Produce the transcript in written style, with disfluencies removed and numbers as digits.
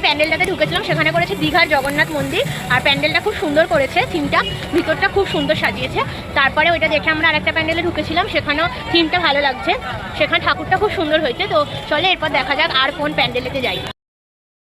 প্যান্ডেলটাতে ঢুকেছিলাম, সেখানে করেছে দীঘার জগন্নাথ মন্দির, আর প্যান্ডেলটা খুব সুন্দর করেছে, থিমটা ভিতরটা খুব সুন্দর সাজিয়েছে। তারপরে ওইটা দেখে আমরা আরেকটা প্যান্ডেলে ঢুকেছিলাম, সেখানেও থিমটা ভালো লাগছে, সেখানে ঠাকুরটা খুব সুন্দর হয়েছে। তো চলে এরপর দেখা যাক আর কোন প্যান্ডেলেতে যাই।